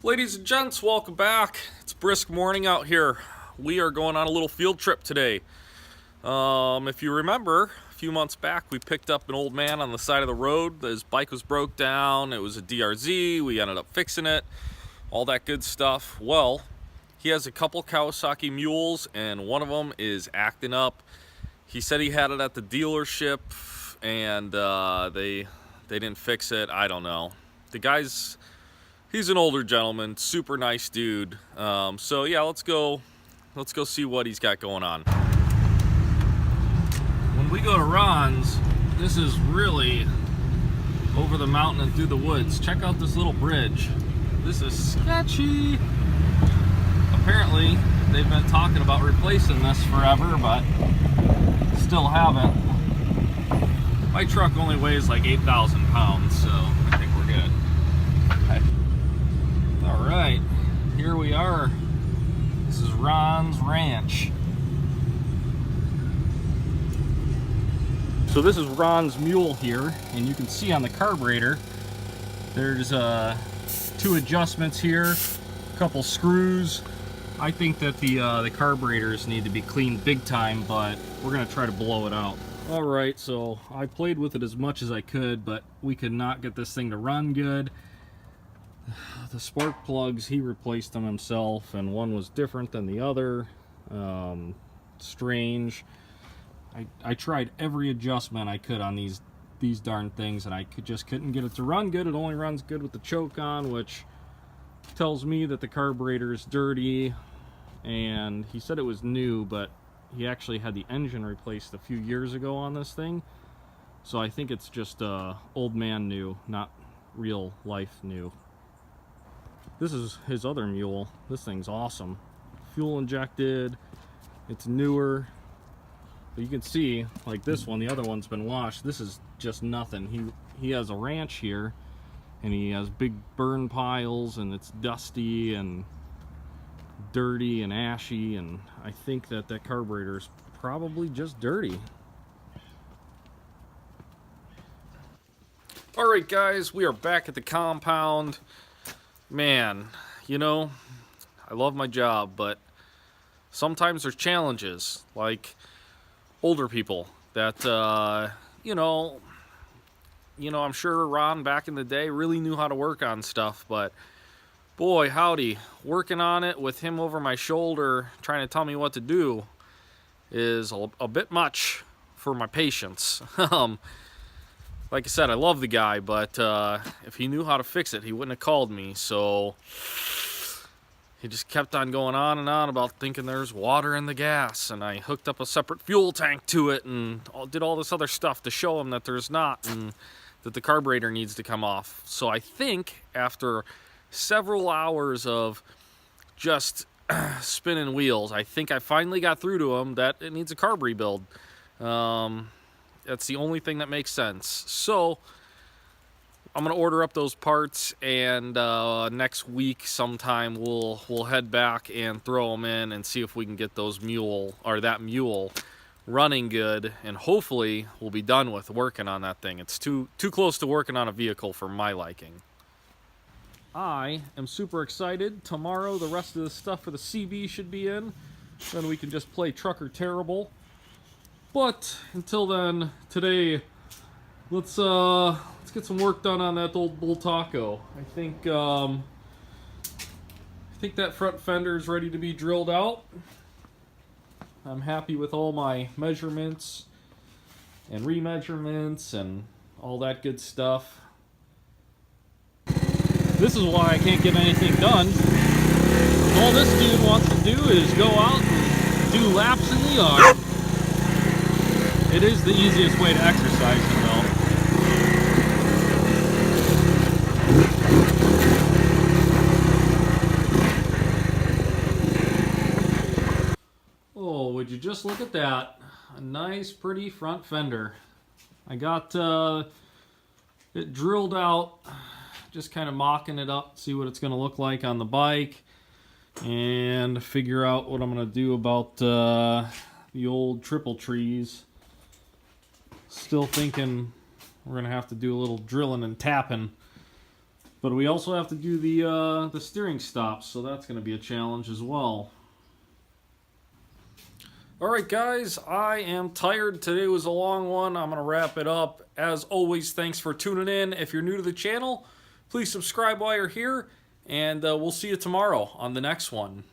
Ladies and gents, welcome back. It's a brisk morning out here. We are going on a little field trip today. If you remember, a few months back, we picked up an old man on the side of the road. His bike was broke down. It was a DRZ. We ended up fixing it. All that good stuff. Well, he has a couple Kawasaki Mules, and one of them is acting up. He said he had it at the dealership, and they didn't fix it. I don't know. He's an older gentleman, super nice dude. So yeah, let's go see what he's got going on. When we go to Ron's, this is really over the mountain and through the woods. Check out this little bridge. This is sketchy. Apparently, they've been talking about replacing this forever, but still haven't. My truck only weighs like 8,000 pounds, so I think we're good. All right, here we are. This is Ron's ranch. So this is Ron's mule here, and you can see on the carburetor, there's two adjustments here, a couple screws. I think that the carburetors need to be cleaned big time, but we're gonna try to blow it out. All right, so I played with it as much as I could, but we could not get this thing to run good. The spark plugs, he replaced them himself, and one was different than the other. Strange. I tried every adjustment I could on these darn things, and I just couldn't get it to run good. It only runs good with the choke on, which tells me that the carburetor is dirty. And he said it was new, but he actually had the engine replaced a few years ago on this thing. So I think it's just old man new, not real life new. This is his other mule. This thing's awesome. Fuel injected. It's newer. But you can see, like this one, the other one's been washed. This is just nothing. He has a ranch here, and he has big burn piles, and it's dusty and dirty and ashy, and I think that carburetor is probably just dirty. All right, guys, we are back at the compound. Man, you know, I love my job, but sometimes there's challenges, like older people that, I'm sure Ron back in the day really knew how to work on stuff, but boy, howdy, working on it with him over my shoulder trying to tell me what to do is a bit much for my patience. Like I said, I love the guy, but if he knew how to fix it, he wouldn't have called me. So he just kept on going on and on about thinking there's water in the gas, and I hooked up a separate fuel tank to it and did all this other stuff to show him that there's not, and that the carburetor needs to come off. So I think after several hours of just spinning wheels, I think I finally got through to him that it needs a carb rebuild. That's the only thing that makes sense. So I'm gonna order up those parts, and next week sometime we'll head back and throw them in and see if we can get that mule running good, and hopefully we'll be done with working on that thing. It's too close to working on a vehicle for my liking. I am super excited. Tomorrow the rest of the stuff for the CB should be in. Then we can just play Trucker Terrible. But until then, today, let's get some work done on that old bull taco. I think that front fender is ready to be drilled out. I'm happy with all my measurements and remeasurements and all that good stuff. This is why I can't get anything done. All this dude wants to do is go out and do laps in the yard. It is the easiest way to exercise, you know. Oh, would you just look at that. A nice, pretty front fender. I got it drilled out, just kind of mocking it up, see what it's going to look like on the bike, and figure out what I'm going to do about the old triple trees. Still thinking we're going to have to do a little drilling and tapping But we also have to do the steering stops, so that's going to be a challenge as well. Alright guys, I am tired. Today was a long one. I'm going to wrap it up. As always, thanks for tuning in. If you're new to the channel, please subscribe while you're here, and we'll see you tomorrow on the next one.